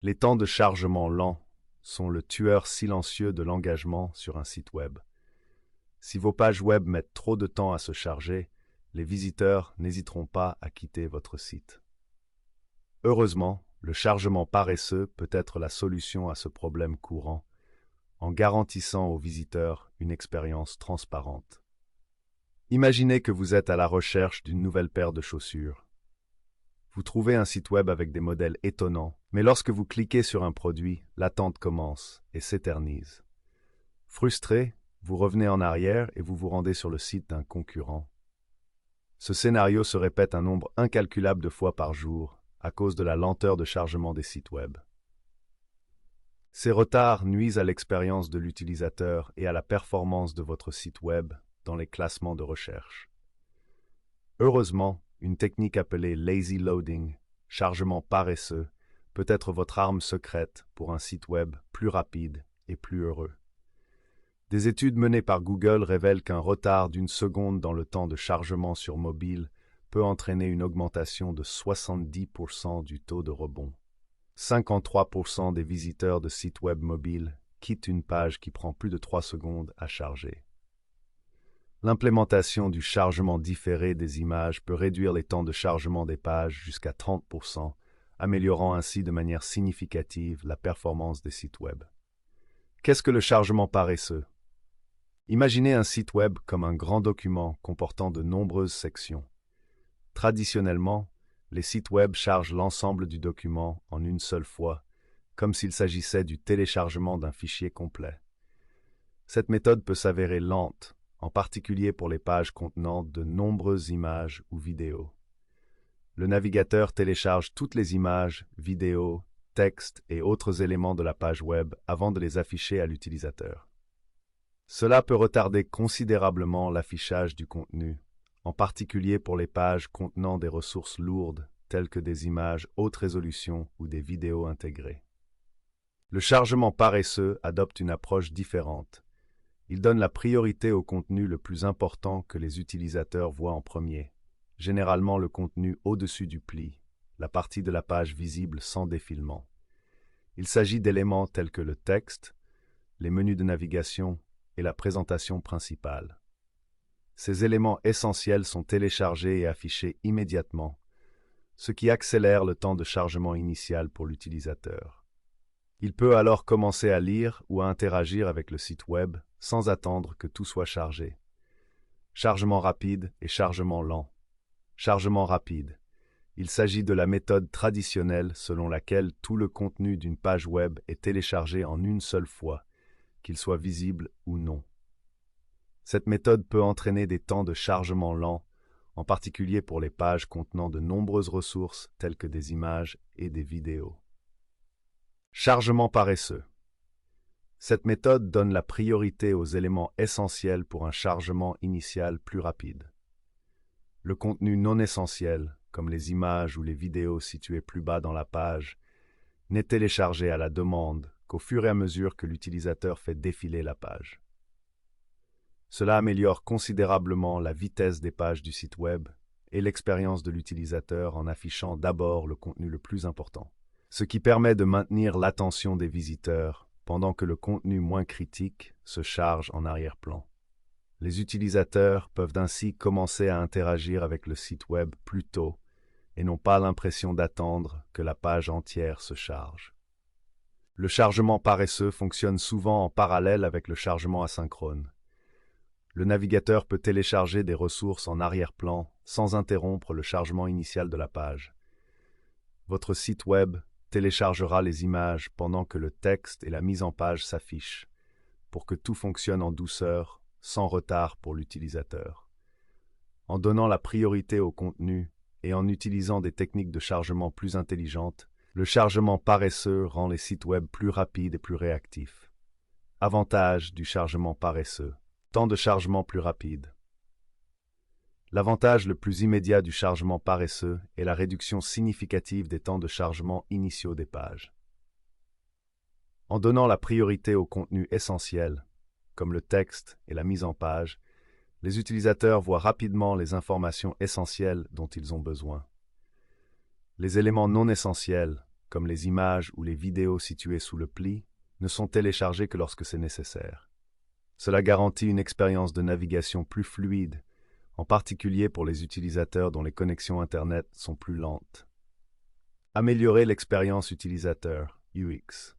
Les temps de chargement lents sont le tueur silencieux de l'engagement sur un site web. Si vos pages web mettent trop de temps à se charger, les visiteurs n'hésiteront pas à quitter votre site. Heureusement, le chargement paresseux peut être la solution à ce problème courant, en garantissant aux visiteurs une expérience transparente. Imaginez que vous êtes à la recherche d'une nouvelle paire de chaussures. Vous trouvez un site web avec des modèles étonnants, mais lorsque vous cliquez sur un produit, l'attente commence et s'éternise. Frustré, vous revenez en arrière et vous vous rendez sur le site d'un concurrent. Ce scénario se répète un nombre incalculable de fois par jour à cause de la lenteur de chargement des sites web. Ces retards nuisent à l'expérience de l'utilisateur et à la performance de votre site web dans les classements de recherche. Heureusement, une technique appelée lazy loading, chargement paresseux, peut être votre arme secrète pour un site web plus rapide et plus heureux. Des études menées par Google révèlent qu'un retard d'une seconde dans le temps de chargement sur mobile peut entraîner une augmentation de 70% du taux de rebond. 53% des visiteurs de sites web mobiles quittent une page qui prend plus de 3 secondes à charger. L'implémentation du chargement différé des images peut réduire les temps de chargement des pages jusqu'à 30%, améliorant ainsi de manière significative la performance des sites web. Qu'est-ce que le chargement paresseux? Imaginez un site web comme un grand document comportant de nombreuses sections. Traditionnellement, les sites web chargent l'ensemble du document en une seule fois, comme s'il s'agissait du téléchargement d'un fichier complet. Cette méthode peut s'avérer lente, en particulier pour les pages contenant de nombreuses images ou vidéos. Le navigateur télécharge toutes les images, vidéos, textes et autres éléments de la page web avant de les afficher à l'utilisateur. Cela peut retarder considérablement l'affichage du contenu, en particulier pour les pages contenant des ressources lourdes telles que des images haute résolution ou des vidéos intégrées. Le chargement paresseux adopte une approche différente. Il donne la priorité au contenu le plus important que les utilisateurs voient en premier, généralement le contenu au-dessus du pli, la partie de la page visible sans défilement. Il s'agit d'éléments tels que le texte, les menus de navigation et la présentation principale. Ces éléments essentiels sont téléchargés et affichés immédiatement, ce qui accélère le temps de chargement initial pour l'utilisateur. Il peut alors commencer à lire ou à interagir avec le site web sans attendre que tout soit chargé. Chargement rapide et chargement lent. Chargement rapide. Il s'agit de la méthode traditionnelle selon laquelle tout le contenu d'une page web est téléchargé en une seule fois, qu'il soit visible ou non. Cette méthode peut entraîner des temps de chargement lents, en particulier pour les pages contenant de nombreuses ressources telles que des images et des vidéos. Chargement paresseux. Cette méthode donne la priorité aux éléments essentiels pour un chargement initial plus rapide. Le contenu non essentiel, comme les images ou les vidéos situées plus bas dans la page, n'est téléchargé à la demande qu'au fur et à mesure que l'utilisateur fait défiler la page. Cela améliore considérablement la vitesse des pages du site web et l'expérience de l'utilisateur en affichant d'abord le contenu le plus important, ce qui permet de maintenir l'attention des visiteurs pendant que le contenu moins critique se charge en arrière-plan. Les utilisateurs peuvent ainsi commencer à interagir avec le site web plus tôt et n'ont pas l'impression d'attendre que la page entière se charge. Le chargement paresseux fonctionne souvent en parallèle avec le chargement asynchrone. Le navigateur peut télécharger des ressources en arrière-plan sans interrompre le chargement initial de la page. Votre site web téléchargera les images pendant que le texte et la mise en page s'affichent, pour que tout fonctionne en douceur, sans retard pour l'utilisateur. En donnant la priorité au contenu et en utilisant des techniques de chargement plus intelligentes, le chargement paresseux rend les sites web plus rapides et plus réactifs. Avantage du chargement paresseux. Temps de chargement plus rapide. L'avantage le plus immédiat du chargement paresseux est la réduction significative des temps de chargement initiaux des pages. En donnant la priorité au contenu essentiel, comme le texte et la mise en page, les utilisateurs voient rapidement les informations essentielles dont ils ont besoin. Les éléments non essentiels, comme les images ou les vidéos situées sous le pli, ne sont téléchargées que lorsque c'est nécessaire. Cela garantit une expérience de navigation plus fluide, en particulier pour les utilisateurs dont les connexions Internet sont plus lentes. Améliorer l'expérience utilisateur, UX.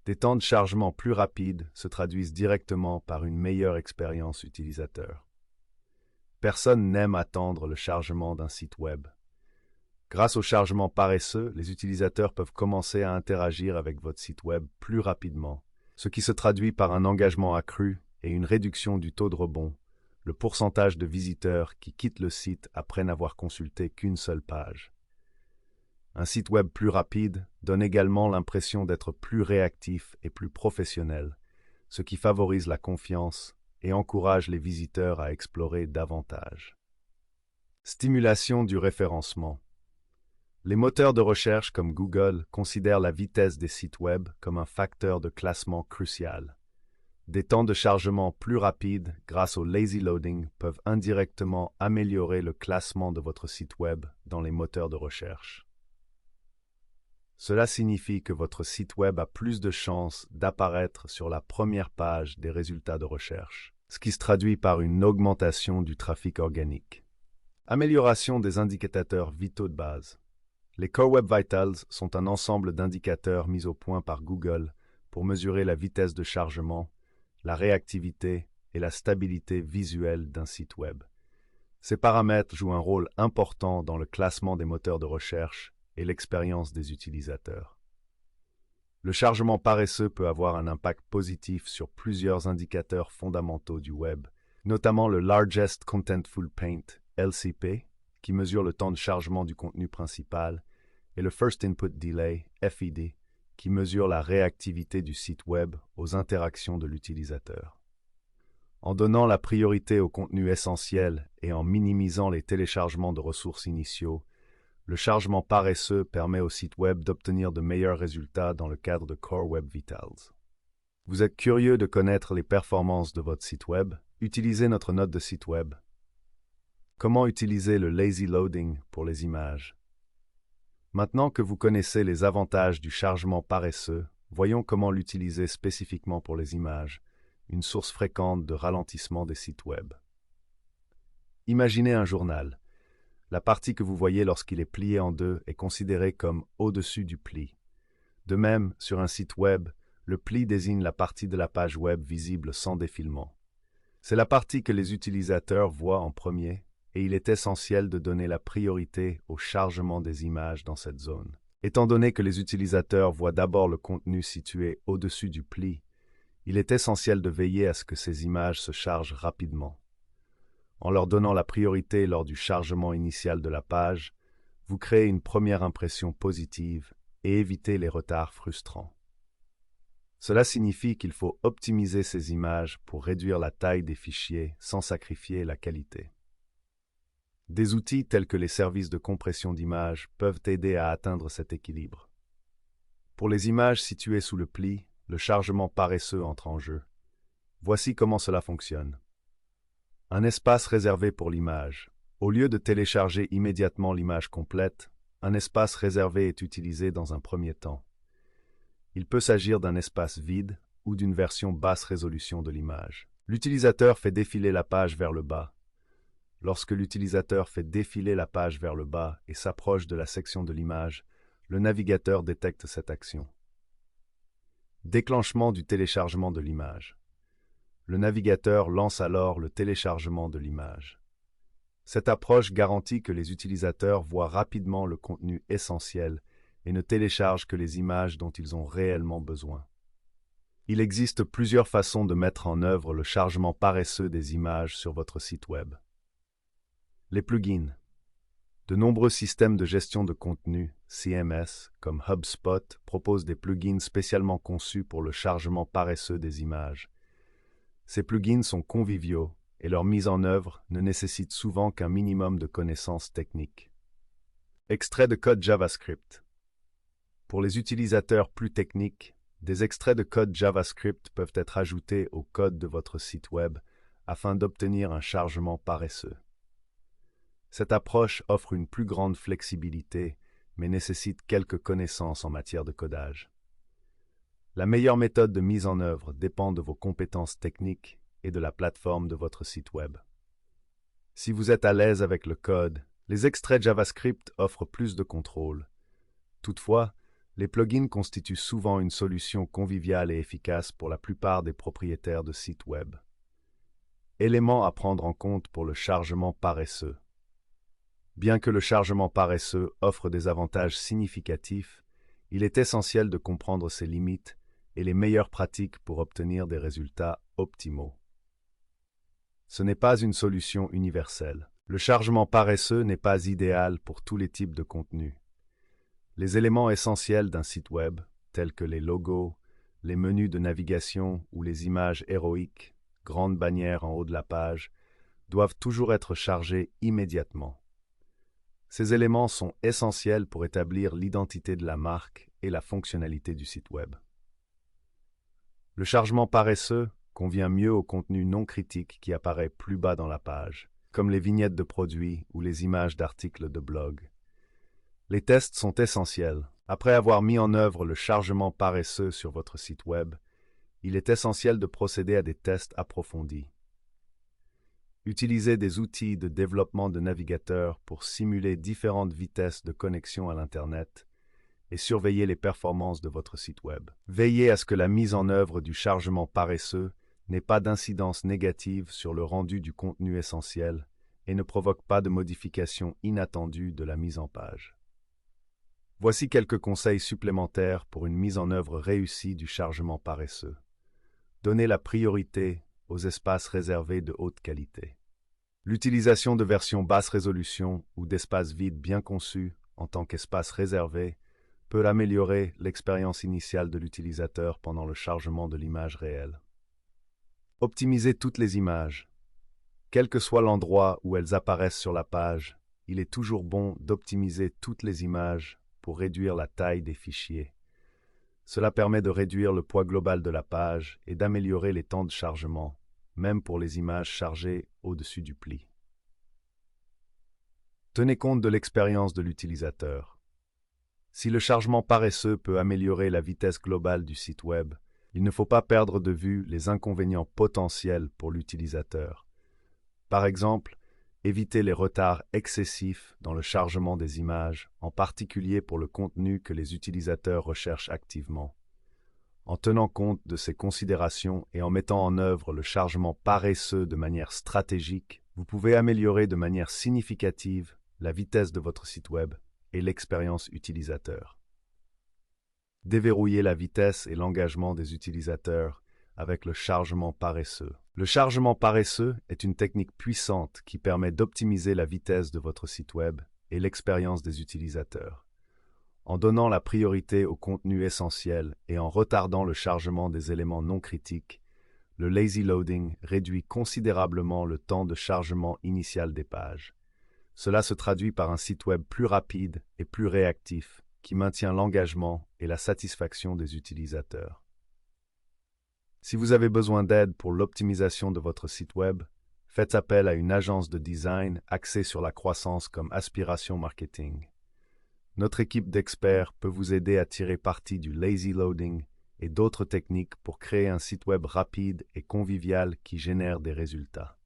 Des temps de chargement plus rapides se traduisent directement par une meilleure expérience utilisateur. Personne n'aime attendre le chargement d'un site web. Grâce au chargement paresseux, les utilisateurs peuvent commencer à interagir avec votre site web plus rapidement, ce qui se traduit par un engagement accru et une réduction du taux de rebond, le pourcentage de visiteurs qui quittent le site après n'avoir consulté qu'une seule page. Un site web plus rapide donne également l'impression d'être plus réactif et plus professionnel, ce qui favorise la confiance et encourage les visiteurs à explorer davantage. Stimulation du référencement. Les moteurs de recherche comme Google considèrent la vitesse des sites web comme un facteur de classement crucial. Des temps de chargement plus rapides grâce au lazy loading peuvent indirectement améliorer le classement de votre site web dans les moteurs de recherche. Cela signifie que votre site web a plus de chances d'apparaître sur la première page des résultats de recherche, ce qui se traduit par une augmentation du trafic organique. Amélioration des indicateurs vitaux de base. Les Core Web Vitals sont un ensemble d'indicateurs mis au point par Google pour mesurer la vitesse de chargement, la réactivité et la stabilité visuelle d'un site web. Ces paramètres jouent un rôle important dans le classement des moteurs de recherche et l'expérience des utilisateurs. Le chargement paresseux peut avoir un impact positif sur plusieurs indicateurs fondamentaux du web, notamment le Largest Contentful Paint, LCP, qui mesure le temps de chargement du contenu principal, et le First Input Delay, FID, qui mesure la réactivité du site web aux interactions de l'utilisateur. En donnant la priorité au contenu essentiel et en minimisant les téléchargements de ressources initiaux, le chargement paresseux permet au site web d'obtenir de meilleurs résultats dans le cadre de Core Web Vitals. Vous êtes curieux de connaître les performances de votre site web? Utilisez notre note de site web. Comment utiliser le lazy loading pour les images? Maintenant que vous connaissez les avantages du chargement paresseux, voyons comment l'utiliser spécifiquement pour les images, une source fréquente de ralentissement des sites web. Imaginez un journal. La partie que vous voyez lorsqu'il est plié en deux est considérée comme au-dessus du pli. De même, sur un site web, le pli désigne la partie de la page web visible sans défilement. C'est la partie que les utilisateurs voient en premier, et il est essentiel de donner la priorité au chargement des images dans cette zone. Étant donné que les utilisateurs voient d'abord le contenu situé au-dessus du pli, il est essentiel de veiller à ce que ces images se chargent rapidement. En leur donnant la priorité lors du chargement initial de la page, vous créez une première impression positive et évitez les retards frustrants. Cela signifie qu'il faut optimiser ces images pour réduire la taille des fichiers sans sacrifier la qualité. Des outils tels que les services de compression d'images peuvent aider à atteindre cet équilibre. Pour les images situées sous le pli, le chargement paresseux entre en jeu. Voici comment cela fonctionne. Un espace réservé pour l'image. Au lieu de télécharger immédiatement l'image complète, un espace réservé est utilisé dans un premier temps. Il peut s'agir d'un espace vide ou d'une version basse résolution de l'image. L'utilisateur fait défiler la page vers le bas. Lorsque l'utilisateur fait défiler la page vers le bas et s'approche de la section de l'image, le navigateur détecte cette action. Déclenchement du téléchargement de l'image. Le navigateur lance alors le téléchargement de l'image. Cette approche garantit que les utilisateurs voient rapidement le contenu essentiel et ne téléchargent que les images dont ils ont réellement besoin. Il existe plusieurs façons de mettre en œuvre le chargement paresseux des images sur votre site web. Les plugins. De nombreux systèmes de gestion de contenu, CMS, comme HubSpot, proposent des plugins spécialement conçus pour le chargement paresseux des images. Ces plugins sont conviviaux et leur mise en œuvre ne nécessite souvent qu'un minimum de connaissances techniques. Extraits de code JavaScript. Pour les utilisateurs plus techniques, des extraits de code JavaScript peuvent être ajoutés au code de votre site web afin d'obtenir un chargement paresseux. Cette approche offre une plus grande flexibilité, mais nécessite quelques connaissances en matière de codage. La meilleure méthode de mise en œuvre dépend de vos compétences techniques et de la plateforme de votre site web. Si vous êtes à l'aise avec le code, les extraits JavaScript offrent plus de contrôle. Toutefois, les plugins constituent souvent une solution conviviale et efficace pour la plupart des propriétaires de sites web. Éléments à prendre en compte pour le chargement paresseux. Bien que le chargement paresseux offre des avantages significatifs, il est essentiel de comprendre ses limites et les meilleures pratiques pour obtenir des résultats optimaux. Ce n'est pas une solution universelle. Le chargement paresseux n'est pas idéal pour tous les types de contenus. Les éléments essentiels d'un site web, tels que les logos, les menus de navigation ou les images héroïques, grandes bannières en haut de la page, doivent toujours être chargés immédiatement. Ces éléments sont essentiels pour établir l'identité de la marque et la fonctionnalité du site web. Le chargement paresseux convient mieux au contenu non critique qui apparaît plus bas dans la page, comme les vignettes de produits ou les images d'articles de blog. Les tests sont essentiels. Après avoir mis en œuvre le chargement paresseux sur votre site web, il est essentiel de procéder à des tests approfondis. Utilisez des outils de développement de navigateurs pour simuler différentes vitesses de connexion à l'Internet et surveillez les performances de votre site web. Veillez à ce que la mise en œuvre du chargement paresseux n'ait pas d'incidence négative sur le rendu du contenu essentiel et ne provoque pas de modifications inattendues de la mise en page. Voici quelques conseils supplémentaires pour une mise en œuvre réussie du chargement paresseux. Donnez la priorité aux espaces réservés de haute qualité. L'utilisation de versions basse résolution ou d'espaces vides bien conçus en tant qu'espace réservé peut améliorer l'expérience initiale de l'utilisateur pendant le chargement de l'image réelle. Optimisez toutes les images. Quel que soit l'endroit où elles apparaissent sur la page, il est toujours bon d'optimiser toutes les images pour réduire la taille des fichiers. Cela permet de réduire le poids global de la page et d'améliorer les temps de chargement, même pour les images chargées au-dessus du pli. Tenez compte de l'expérience de l'utilisateur. Si le chargement paresseux peut améliorer la vitesse globale du site web, il ne faut pas perdre de vue les inconvénients potentiels pour l'utilisateur. Par exemple, évitez les retards excessifs dans le chargement des images, en particulier pour le contenu que les utilisateurs recherchent activement. En tenant compte de ces considérations et en mettant en œuvre le chargement paresseux de manière stratégique, vous pouvez améliorer de manière significative la vitesse de votre site web et l'expérience utilisateur. Déverrouillez la vitesse et l'engagement des utilisateurs avec le chargement paresseux. Le chargement paresseux est une technique puissante qui permet d'optimiser la vitesse de votre site web et l'expérience des utilisateurs. En donnant la priorité au contenu essentiel et en retardant le chargement des éléments non critiques, le lazy loading réduit considérablement le temps de chargement initial des pages. Cela se traduit par un site web plus rapide et plus réactif, qui maintient l'engagement et la satisfaction des utilisateurs. Si vous avez besoin d'aide pour l'optimisation de votre site web, faites appel à une agence de design axée sur la croissance comme Aspiration Marketing. Notre équipe d'experts peut vous aider à tirer parti du lazy loading et d'autres techniques pour créer un site web rapide et convivial qui génère des résultats.